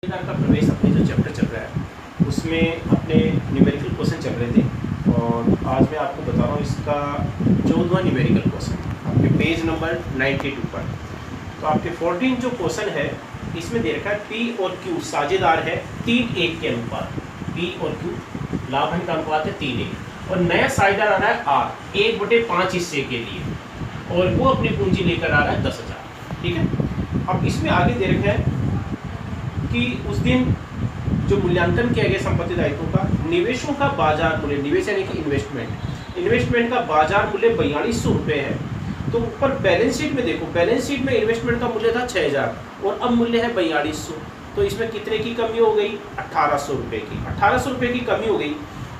का प्रवेश अपने जो चैप्टर चल रहा है उसमें अपने न्यूमेरिकल क्वेश्चन चल रहे थे और आज मैं आपको बता रहा हूँ इसका 14वां न्यूमेरिकल क्वेश्चन आपके पेज नंबर 92 पर। तो आपके 14 जो क्वेश्चन है इसमें दे रखा है पी और क्यू साझेदार है 3:1 के अनुपात। पी और क्यू लाभांश का अनुपात है 3:1 और नया साझेदार आ रहा है आर 1/5 हिस्से के लिए और वो अपनी पूंजी लेकर आ रहा है 10,000। ठीक है, अब इसमें आगे दे रखा है कि उस दिन जो मूल्यांकन किया गया संपत्ति दायित्वों का निवेशों का बाजार मूल्य, निवेश यानी कि इन्वेस्टमेंट का बाजार मूल्य 4200 रुपये है। तो ऊपर बैलेंस शीट में देखो, बैलेंस शीट में इन्वेस्टमेंट का मूल्य था 6000 और अब मूल्य है 4200। तो इसमें कितने की कमी हो गई? 1800 रुपये की। 1800 रुपये की कमी हो गई।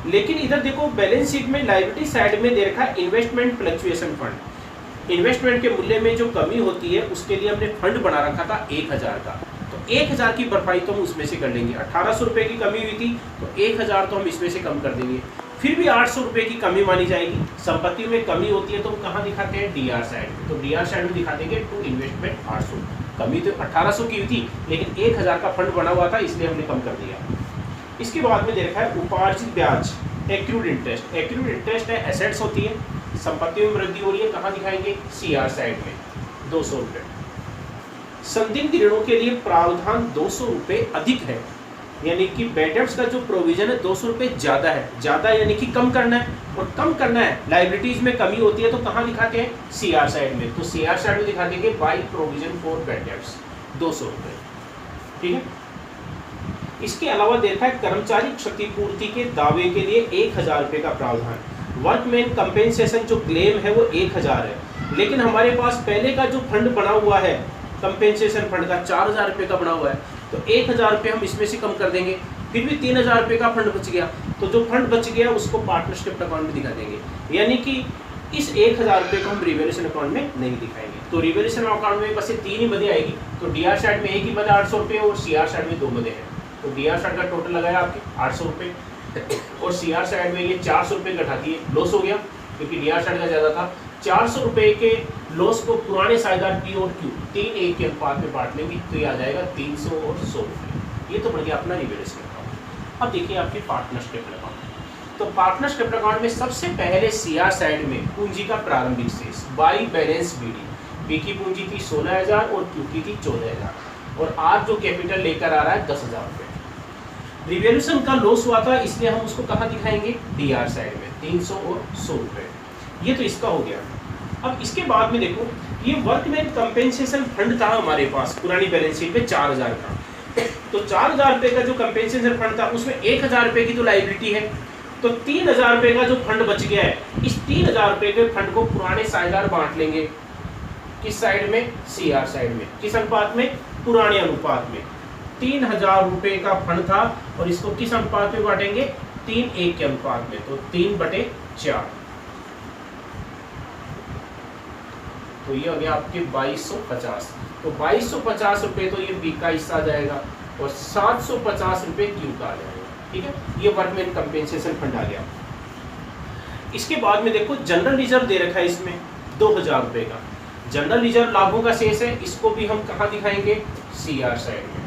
लेकिन इधर देखो बैलेंस शीट में लायबिलिटी साइड में दे रखा है इन्वेस्टमेंट फ्लक्चुएशन फंड। इन्वेस्टमेंट के मूल्य में जो कमी होती है उसके लिए हमने फंड बना रखा था 1000 का। तो 1000 की भरपाई तो हम उसमें से कर लेंगे। 1800 रुपये की कमी हुई थी तो 1000 तो हम इसमें से कम कर देंगे। फिर भी 800 रुपये की कमी मानी जाएगी। संपत्ति में कमी होती है तो हम कहाँ दिखाते हैं? डीआर साइड में। तो डीआर साइड में दिखा देंगे टू इन्वेस्टमेंट 800। कमी तो 1800 की हुई थी लेकिन 1000 का फंड बना हुआ था इसलिए हमने कम कर दिया। इसके बाद में देखा है उपार्जित ब्याज एक्रूड इंटरेस्ट। एक्रूड इंटरेस्ट है एसेट्स होती है, संपत्ति में वृद्धि हो रही है, कहाँ दिखाएंगे? सीआर साइड में 200 रुपये। संदिग्ध ऋणों के लिए प्रावधान 200 रुपये अधिक है, यानी कि बैड डेब्ट्स का जो प्रोविजन है 200 रुपये ज़्यादा है। ज़्यादा यानी कि कम करना है और कम करना है लाइबिलिटीज में कमी होती है तो कहाँ दिखाते हैं? सीआर साइड में। तो सीआर साइड में दिखा देंगे by provision for bad debts 200 रुपये। ठीक है, इसके अलावा देखा है कर्मचारी क्षतिपूर्ति के दावे के लिए 1000 रुपये का प्रावधान। वर्कमैन कंपेंसेशन जो क्लेम है वो 1000 है, लेकिन हमारे पास पहले का जो फंड बना हुआ है कंपेंसेशन फंड का 4000 रुपये का बना हुआ है तो 1000 रुपये हम इसमें से कम कर देंगे। फिर भी 3000 रुपये का फंड बच गया। तो जो फंड बच गया उसको पार्टनरशिप अकाउंट में दिखा देंगे, यानी कि इस 1000 रुपये को हम रिवैल्यूएशन अकाउंट में नहीं दिखाएंगे। तो रिवैल्यूएशन अकाउंट में बस ये 3 ही मदें आएगी। तो डीआर साइड में एक ही मद 800 रुपये और सीआर साइड में 2 मदें हैं। तो डीआर साइड का टोटल लगाया आपके 800 रुपये और सीआर साइड में ये 400 रुपये घटाती है, लॉस हो गया क्योंकि डीआर साइड का ज़्यादा था। 400 रुपये के लॉस को पुराने साझेदार पी और क्यू 3:1 के अनुपात में बांट लेंगे तो ये आ जाएगा 300 और 100 रुपये। ये तो बढ़ गया अपना रिवैल्यूएशन अकाउंट। अब देखिए आपकी पार्टनरशिप अकाउंट। तो पार्टनरशिप अकाउंट में सबसे पहले सीआर साइड में पूंजी का प्रारंभिक शेष बाई बैलेंस बीडी। पी की पूंजी थी 16000 और क्यू की थी 14000 और आर जो कैपिटल लेकर आ रहा है 10,000 रुपये। रिवैल्यूएशन का लॉस हुआ था इसलिए हम उसको कहाँ दिखाएंगे? डीआर साइड में 300 और 100 रुपये। ये तो इसका हो गया। अब इसके बाद में देखो ये वर्कमैन कंपेंसेशन फंड था हमारे पास पुरानी बैलेंस शीट में 4000 का। तो 4000 रुपये का जो कंपेंसेशन फंड था उसमें 1000 रुपये की तो लायबिलिटी है। तो 3000 रुपये का जो फंड बच गया है इस 3000 रुपये के फंड को पुराने साझेदार बांट लेंगे। किस साइड में? सीआर साइड में। किस अनुपात में? पुराने अनुपात में। 3000 रुपये का फंड था और इसको किस अनुपात में बांटेंगे? 3:1 के अनुपात में। तो 3/4। तो ये हो गया आपके 2250। तो 2250 रुपये तो ये बी का हिस्सा आ जाएगा और 750 रुपये क्यू का आ जाएगा। ठीक है, ये वर्कमैन कंपेंसेशन फंड आ गया। इसके बाद में देखो जनरल रिजर्व दे रखा है इसमें 2000 रुपये का। जनरल रिजर्व लाभों का शेष है, इसको भी हम कहाँ दिखाएंगे? सीआर साइड में।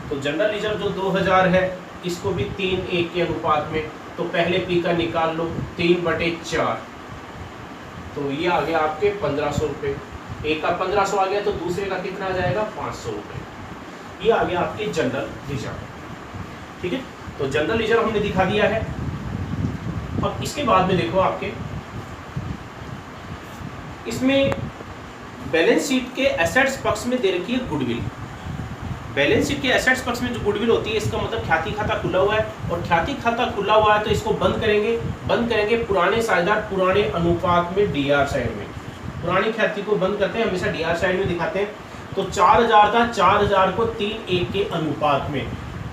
तो जनरल रिजर्व जो 2000 है इसको भी 3:1 के अनुपात में। तो पहले पी का निकाल लो 3/4। तो ये आ गया आपके 1500 रुपये। एक का 1500 आ गया तो दूसरे का कितना आ जाएगा? 500 रुपये। ये आ गया आपके जनरल रिजर्व। ठीक है, तो जनरल रिजर्व हमने दिखा दिया है। अब इसके बाद में देखो आपके इसमें बैलेंस शीट के एसेट्स पक्ष में दे रखी है गुडविल। बैलेंस शीट के एसेट्स पक्ष में जो गुडविल होती है इसका मतलब ख्याति खाता खुला हुआ है और ख्याति खाता खुला हुआ है तो इसको बंद करेंगे पुराने साझेदार पुराने अनुपात में डीआर साइड में। पुरानी ख्याति को बंद करते हैं हमेशा डीआर साइड में दिखाते हैं। तो 4000 था, 4000 को 3:1 के अनुपात में।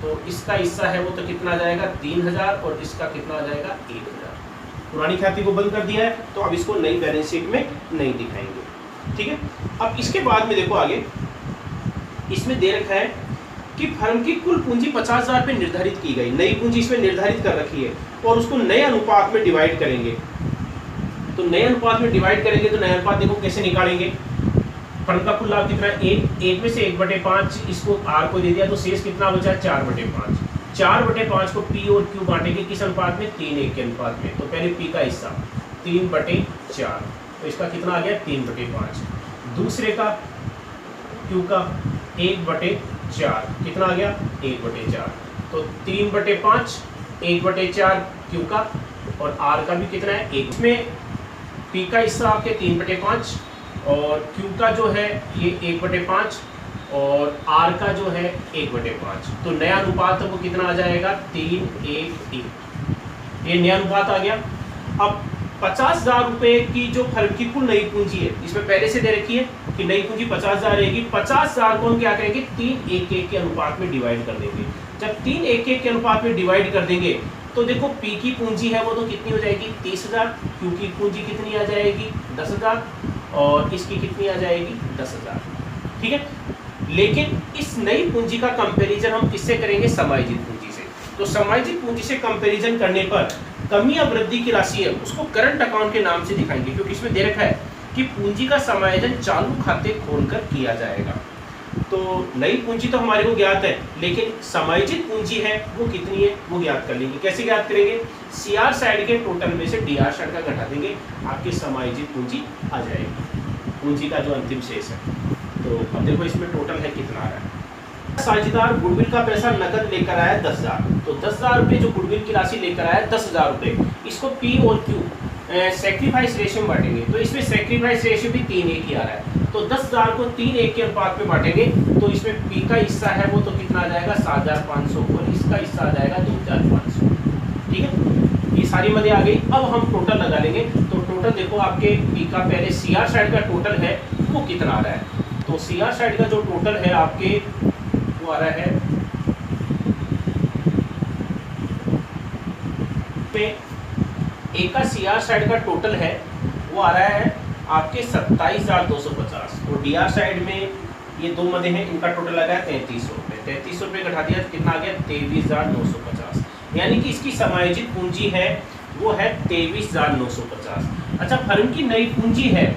तो इसका हिस्सा है वो तो कितना आ जाएगा? 3000 और इसका कितना आ जाएगा? 1000। पुरानी ख्याति को बंद कर दिया है तो अब इसको नई बैलेंस शीट में नहीं दिखाएंगे। ठीक है, अब इसके बाद में देखो आगे इसमें दे रखा है कि फर्म की कुल पूंजी 50,000 रुपये निर्धारित की गई। नई पूंजी इसमें निर्धारित कर रखी है और उसको नए अनुपात में डिवाइड करेंगे। तो नए अनुपात में डिवाइड करेंगे तो नए अनुपात देखो कैसे निकालेंगे? फर्म का कुल लाभ कितना है? एक में से 1/5 इसको आर को दे दिया तो शेष कितना बचा? 4/5। 4/5 को पी और क्यू बांटेंगे किस अनुपात में? 3:1 के अनुपात में। तो पहले पी का हिस्सा 3/4, तो इसका कितना आ गया? 3/5। दूसरे का क्यू का 1/4 कितना आ गया? 1/4। तो 3/5, 1/4 क्यू का, और आर का भी कितना है? 1। इसमें पी का हिस्सा आपके 3/5 और क्यू का जो है ये 1/5 और आर का जो है 1/5। तो नया अनुपात वो कितना आ जाएगा? 3:1:1। ये नया अनुपात आ गया। अब 50,000 रुपए की जो फर्म की कुल नई पूंजी है, इसमें पहले से दे रखी है कि नई पूंजी 50,000 रहेगी। 50,000 को हम क्या करेंगे? 3:1:1 के अनुपात में डिवाइड कर देंगे। जब 3:1:1 के अनुपात में डिवाइड कर देंगे तो देखो पी की पूंजी है वो तो कितनी हो जाएगी? 30,000। क्यू की पूंजी कितनी आ जाएगी? 10,000। और इसकी कितनी आ जाएगी? 10,000। ठीक है। लेकिन इस नई पूंजी का कंपैरिजन हम किससे करेंगे? समायोजित पूंजी से। तो समायोजित पूंजी से कंपैरिजन करने पर कमी या वृद्धि की राशि है उसको करंट अकाउंट के नाम से दिखाएंगे, क्योंकि इसमें दे रखा है कि पूंजी का समायोजन चालू खाते खोलकर किया जाएगा। तो नई पूंजी तो हमारे को ज्ञात है, लेकिन समायोजित पूंजी है वो कितनी है वो ज्ञात कर लेंगे। कैसे ज्ञात करेंगे? सीआर साइड के टोटल में से डीआर साइड का घटा देंगे, आपकी समायोजित पूंजी आ जाएगी, पूंजी का जो अंतिम शेष है। तो अब देखो इसमें टोटल है कितना आ रहा है। साझेदार गुडविल का पैसा नकद लेकर आया 10,000। तो 10,000 रुपये जो गुडविल की राशि लेकर आया 10,000 रुपये, इसको पी और क्यू सेक्रीफाइस रेशियो में बांटेंगे। तो इसमें सेक्रीफाइस रेशियो भी 3:1 ही आ रहा है। तो 10,000 को 3:1 के अनुपात में बांटेंगे तो इसमें पी का हिस्सा है वो तो कितना आ जाएगा? 7,500 और इसका हिस्सा आ जाएगा 2,500। ठीक है, ये सारी मदे आ गई। अब हम टोटल लगा लेंगे। तो टोटल देखो आपके पी का पहले सीआर साइड का टोटल है वो कितना आ रहा है? तो सीआर साइड का जो टोटल है आपके वो आ रहा है ए का सीआर साइड का टोटल है वो आ रहा है आपके 27,250 और डीआर साइड में ये दो मदे हैं, इनका टोटल लगा है 3300 रुपये। 3300 रुपये घटा दिया तो कितना आ गया? 23,950। यानी कि इसकी समायोजित पूंजी है वो है 23,950। अच्छा, फर्म की नई पूंजी है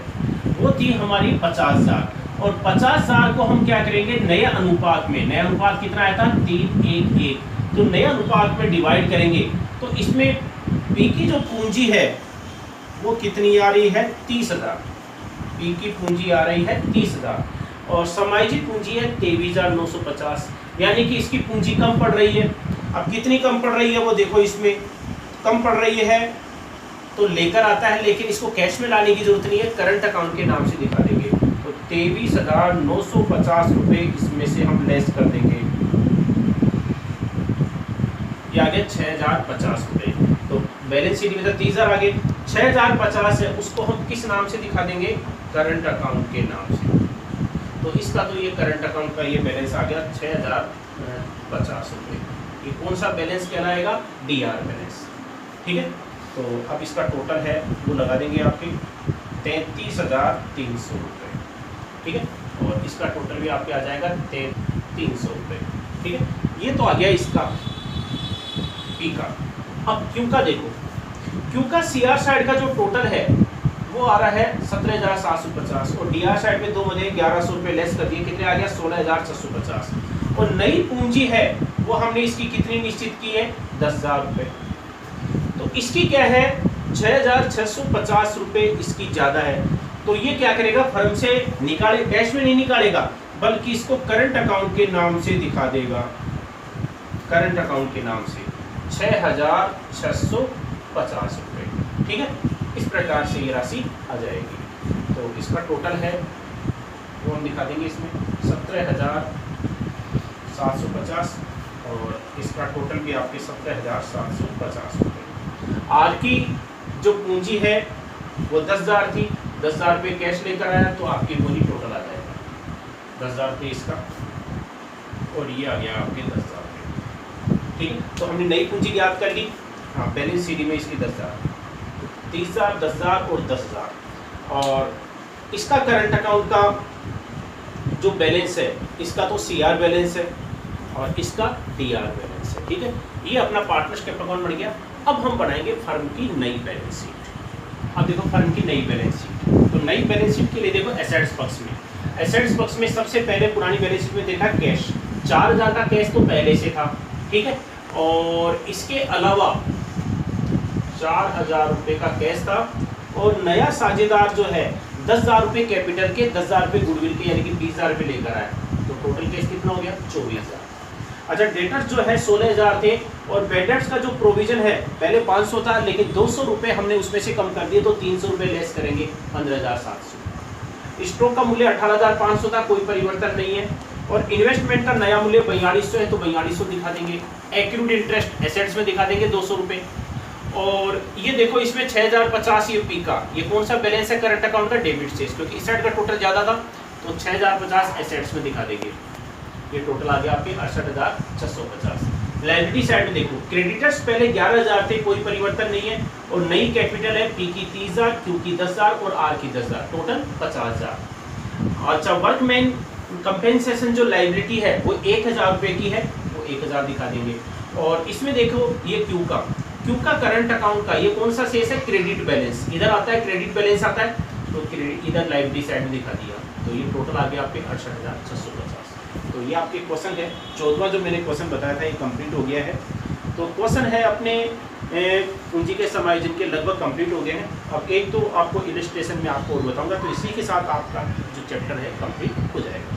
वो थी हमारी 50,000 और 50,000 को हम क्या करेंगे? नए अनुपात में, नया अनुपात कितना आया था? 3:1:1। तो नए अनुपात में डिवाइड करेंगे तो इसमें पी की जो पूंजी है वो कितनी आ रही है? 30,000। पी की पूंजी आ रही है 30,000 और समायोजित पूंजी है 23,950। यानी कि इसकी पूंजी कम पड़ रही है। अब कितनी कम पड़ रही है वो देखो, इसमें कम पड़ रही है तो लेकर आता है, लेकिन इसको कैश में लाने की जरूरत नहीं है, करंट अकाउंट के नाम से दिखा देंगे। तो 23,950 रुपये इसमें से हम लेस कर देंगे, ये आ गया 6,050 रुपये। तो बैलेंस शीट में तो 30,000 आ गए, 6,050 है उसको हम किस नाम से दिखा देंगे? करंट अकाउंट के नाम से। तो इसका तो ये करंट अकाउंट का ये बैलेंस आ गया 6,050 रुपये। ये कौन सा बैलेंस कहलाएगा? DR balance. ठीक है, तो अब इसका टोटल है वो लगा देंगे आपके 33,300 रुपये। ठीक है, और इसका टोटल भी आपके आ जाएगा 300 रुपये। ठीक है, ये तो आ गया इसका पी का। अब क्यू का देखो, क्यू का सीआर साइड का जो टोटल है वो आ रहा है 17,750 और डीआर साइड में दो मदे 1,100 रुपये लेस कर दिए, कितने आ गया? 16,650। और नई पूंजी है वो हमने इसकी कितनी निश्चित की है? 10,000 रुपये। तो इसकी क्या है? 6,650 रुपये इसकी ज़्यादा है। तो ये क्या करेगा? फर्म से निकाले, कैश में नहीं निकालेगा बल्कि इसको करंट अकाउंट के नाम से दिखा देगा, करंट अकाउंट के नाम से 6,650 रुपये। ठीक है, इस प्रकार से ये राशि आ जाएगी। तो इसका टोटल है वो हम दिखा देंगे इसमें 17,750 और इसका टोटल भी आपके 17,750 रुपये। आज की जो पूंजी है वो 10,000 थी, 10,000 रुपये कैश लेकर आया तो आपकी पूंजी टोटल आ जाएगा 10,000 रुपये इसका, और ये आ गया आपके 10,000 रुपये। ठीक है, तो हमने नई पूंजी ज्ञात कर ली। हाँ, बैलेंस शीट में इसकी 10,000, 30,000, 10,000 और 10,000। और इसका करंट अकाउंट का जो बैलेंस है इसका तो सीआर बैलेंस है और इसका डीआर बैलेंस है। ठीक है, ये अपना पार्टनरशिप अकाउंट बन गया। अब हम बनाएंगे फर्म की नई बैलेंस शीट। अब देखो फर्म की नई बैलेंस शीट, तो नई बैलेंस शीट के लिए देखो एसेट्स पक्ष में एसेट्स पक्ष में सबसे पहले पुरानी बैलेंस शीट में देखा कैश, 4000 का कैश तो पहले से था, ठीक है, और इसके अलावा 4000 रुपये का कैश था और नया साझेदार जो है 10,000 रुपये कैपिटल के, 10,000 रुपये गुडविल के, यानी कि 20,000 रुपये लेकर आया, तो टोटल कैश कितना हो गया 24,000। अच्छा, डेटर्स जो है 16,000 थे और बेडर्स का जो प्रोविजन है पहले 500 था, लेकिन 200 रुपये हमने उसमें से कम कर दिए, तो 300 रुपये लेस करेंगे, 15,700। स्टॉक का मूल्य 18,500 था, कोई परिवर्तन नहीं है, और इन्वेस्टमेंट का नया मूल्य 4200 है, तो 4200 दिखा देंगे। एक्रूड इंटरेस्ट एसेट्स में दिखा देंगे 200 रुपये, और ये देखो इसमें 6050 ईपी का, ये कौन सा बैलेंस है करंट अकाउंट का, डेबिट से, क्योंकि इस साइड का टोटल ज़्यादा था, तो 6050 एसेट्स में दिखा देंगे। ये टोटल आ गया आपके 68,650। लायबिलिटी साइड में देखो, क्रेडिटर्स पहले 11,000 थे, कोई परिवर्तन नहीं है, और नई कैपिटल है, पी की 30,000, क्यू की 10,000 और आर की 10,000, टोटल 50,000। अच्छा, वर्कमैन कंपेंसेशन जो लायबिलिटी है वो 1,000 रुपये की है, वो 1,000 दिखा देंगे। और इसमें देखो ये क्यू का करंट अकाउंट का ये कौन सा शेष है, क्रेडिट बैलेंस, इधर आता है क्रेडिट बैलेंस आता है, तो इधर लायबिलिटी साइड में दिखा दिया, तो ये टोटल आ गया आपके 68,650। तो ये आपके क्वेश्चन है, 14वां जो मैंने क्वेश्चन बताया था ये कंप्लीट हो गया है। तो क्वेश्चन है अपने पूंजी के समायोजन के लगभग कंप्लीट हो गए हैं। अब एक तो आपको इलस्ट्रेशन में आपको और बताऊंगा, तो इसी के साथ आपका जो चैप्टर है कंप्लीट हो जाएगा।